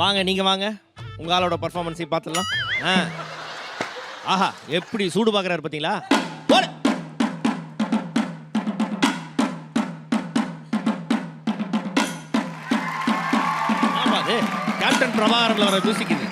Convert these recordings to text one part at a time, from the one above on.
வாங்க நீங்க வாங்க உங்க ஆளோட பர்ஃபார்மன்ஸை பார்த்துடலாம். ஆஹா எப்படி சூடு பார்க்குறாரு பார்த்தீங்களா? ஆமா அது கேப்டன் பிரபாகரன்ல வர மியூசிக் இது.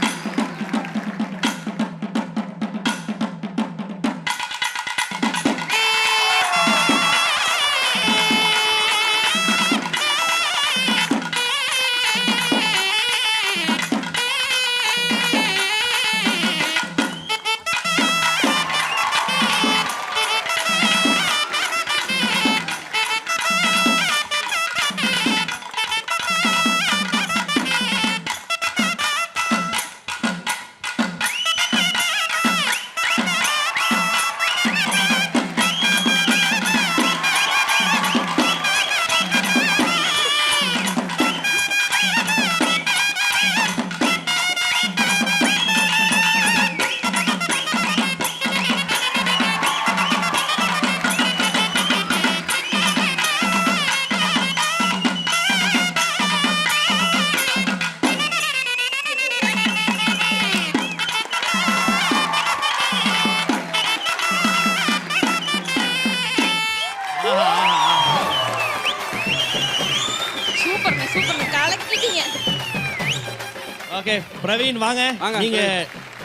ஓகே பிரவீன் வாங்க நீங்க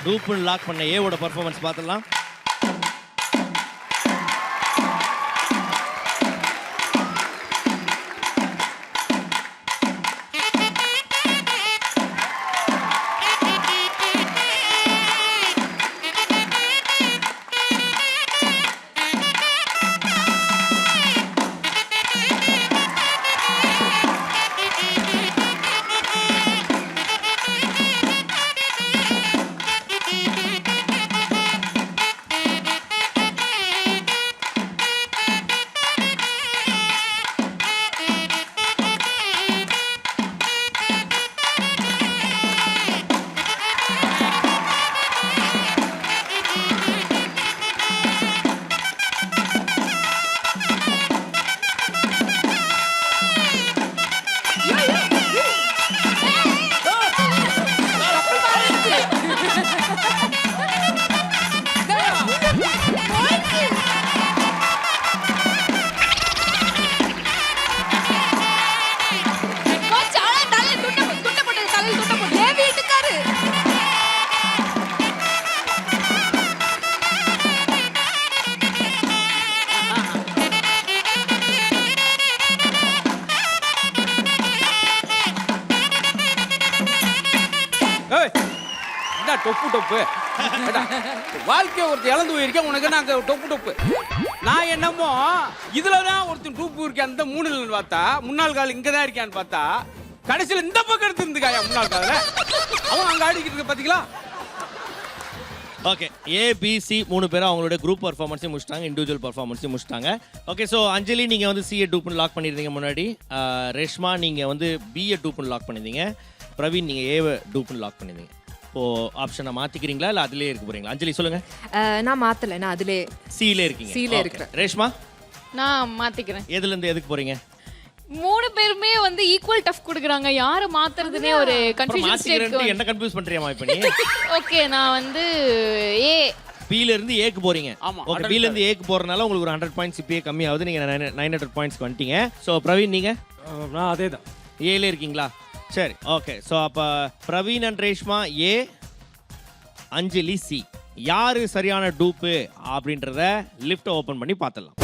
டூப்புல் லாக் பண்ண ஏவோட பெர்ஃபார்மன்ஸ் பார்த்துடலாம். டொப்பு டொப்பு வாழ்க்கைய ஒருத்தர் இழந்து போயிருக்கேன் உனக்கு நாங்க டொப்பு டொப்பு. நான் என்னமோ இதுலதான் ஒருத்தன் டூப்பு இருக்கேன் அந்த மூணுல பார்த்தா முன்னாள் கால் இங்கதான் இருக்கான்னு பார்த்தா கடைசியில இந்த பக்கம் எடுத்து இருந்துக்காயா முன்னாள் கால அவன் அங்க ஆடிக்கிட்டு இருக்க பாத்தீங்களா? ஓகே ஏபிசி 3 பேரும் அவங்களோட குரூப் பர்ஃபார்மன்ஸையும் முடிச்சிட்டாங்க, இண்டிவிஜுவல் பர்ஃபார்மன்ஸையும் முடிச்சிட்டாங்க. ஓகே ஸோ அஞ்சலி நீங்கள் வந்து சிஏ டூப்புன்னு லாக் பண்ணியிருந்தீங்க முன்னாடி, ரேஷ்மா நீங்கள் வந்து பிஏ டூப்புன்னு லாக் பண்ணியிருந்தீங்க, பிரவீன் நீங்கள் ஏவை டூப்புன்னு லாக் பண்ணியிருந்தீங்க. இப்போது ஆப்ஷனை மாற்றிக்கிறீங்களா இல்லை அதிலே இருக்க போகிறீங்களா? அஞ்சலி சொல்லுங்கள். நான் மாற்றலை, நான் அதிலே சியிலே இருக்கீங்க. சியிலே இருக்கிறேன். ரேஷ்மா நான் மாற்றிக்கிறேன். எதுலேருந்து எதுக்கு போகிறீங்க? 3 பேருமே வந்து ஈக்குவல் டஃப் கொடுக்குறாங்க, யாரை மாத்துறதுனே ஒரு கன்ஃபியூஷன் ஸ்டேட். என்ன கன்ஃபியூஸ் பண்றியாமா இப்போ நீ? ஓகே நான் வந்து ஏ பில இருந்து ஏக்கு போறீங்க. ஓகே பில இருந்து ஏக்கு போறனால உங்களுக்கு ஒரு 100 பாயிண்ட்ஸ் இப்பயே கம்மி ஆகுது. நீங்க 900 பாயிண்ட்ஸ்க்கு வந்துட்டீங்க. சோ பிரவீன் நீங்க? நான் அதேதான் ஏல இருக்கீங்களா? சரி ஓகே. சோ அப்ப Praveen and Reshma A, Anjali C. யாரு சரியான டூப்பு அப்படின்றத லிஃப்ட் ஓபன் பண்ணி பார்த்தலாம்.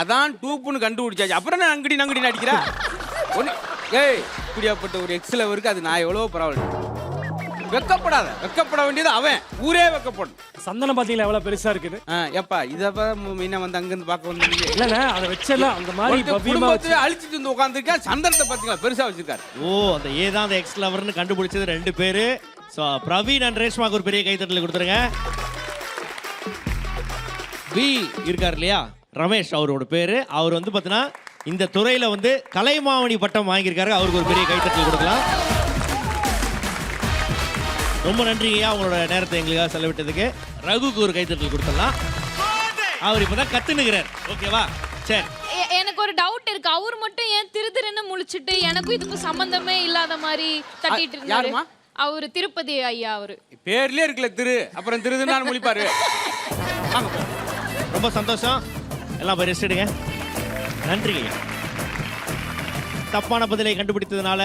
அதான் டூப்புன்னு கண்டுபிடிச்சாச்சு, அப்புறம் நான் அங்கடி நங்கடி அடிக்கிறா ஒன்று. ஏய் இப்படியாப்பட்ட ஒரு எக்ஸலவருக்கு அது நான் எவ்வளோ பரவாயில்ல. வெக்கப்படாத, வெக்கப்பட வேண்டியது அவன், ஊரே வெக்கப்படும். சந்தனம் பாத்தீங்களா எவ்வளவு பெருசா இருக்குது? எப்பா இதப்ப மீனா வந்து அங்கிருந்து பார்க்க வந்து இல்ல அதை வச்செல்லாம் அந்த மாதிரி குடும்பத்தை அழிச்சிட்டு வந்து உட்காந்துருக்கேன். சந்தனத்தை பார்த்தீங்களா பெருசா வச்சிருக்காரு. ஓ அந்த ஏ தான் அந்த எக்ஸலவர்னு கண்டுபிடிச்சது 2 பேரு. ஸோ பிரவீன் அண்ட் ரேஷ்மாக்கு ஒரு பெரிய கைத்தட்டல் கொடுத்துருங்க. பி இருக்கார் இல்லையா ரமேஷ், அவரோட பேரு. அவர் வந்து பார்த்தீங்கன்னா இந்த துறையில வந்து கலைமாமணி பட்டம் வாங்கியிருக்காரு. அவருக்கு ஒரு பெரிய கைத்தட்டல் கொடுக்கலாம். ரொம்ப நன்றிங்கய்யா உங்களோட நேரத்தை எங்களுக்காக செலவிட்டதுக்கு. ரகுக்கு ஒரு கைத்தட்டல் கொடுத்துடலாம். அவர் இப்பதான் கத்துனுகிறார். ஓகேவா? சரி. எனக்கு ஒரு டவுட் இருக்கு. அவர் மட்டும் ஏன் திருன்னு முழிச்சிட்டு எனக்கும் இதுக்கும் சம்பந்தமே இல்லாத மாதிரி தட்டிட்டு இருந்தாரு? யாருமா? அவரு திருப்பதி ஐயா. அவரு பேர்லயே இருக்குல்ல திரு, அப்புறம் திருதுன்னு முழிப்பாரு. வாங்க போ. ரொம்ப சந்தோஷம். எல்லாம் போய் ரெஸ்ட் எடுங்க. நன்றிங்கய்யா. தப்பான பதிலை கண்டுபிடித்ததுனால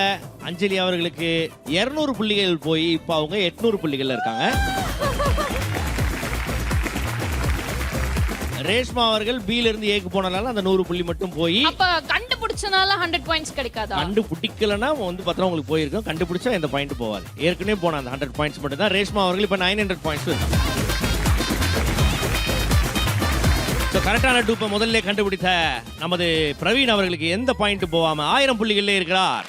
அஞ்சலி அவர்களுக்கு 200 புள்ளிகள் போய் இப்போ அவங்க 800 புள்ளிகள்ல இருக்காங்க. ரேஷ்மா அவர்கள் பில இருந்து ஏக்கு போனனால அந்த 100 புள்ளி மட்டும் போய், அப்ப கண்டுபிடிச்சனால 100 பாயிண்ட்ஸ் கிடைக்காதா? கண்டுபிடிக்கலன்னா வந்து பத்திரம் உங்களுக்கு போயிருக்கும். கண்டுபிடிச்சா எந்த பாயிண்ட் போவாது. ஏற்கனவே போன அந்த 100 பாயிண்ட்ஸ் மட்டும் தான். ரேஷ்மா அவர்கள் இப்போ 900 பாயிண்ட்ஸ் இருக்காங்க. ஸோ கரெக்டான டூப்பை முதல்ல கண்டுபிடித்த நமது பிரவீன் அவர்களுக்கு எந்த பாயிண்ட் போகாம 1000 புள்ளிகளிலே இருக்கிறார்.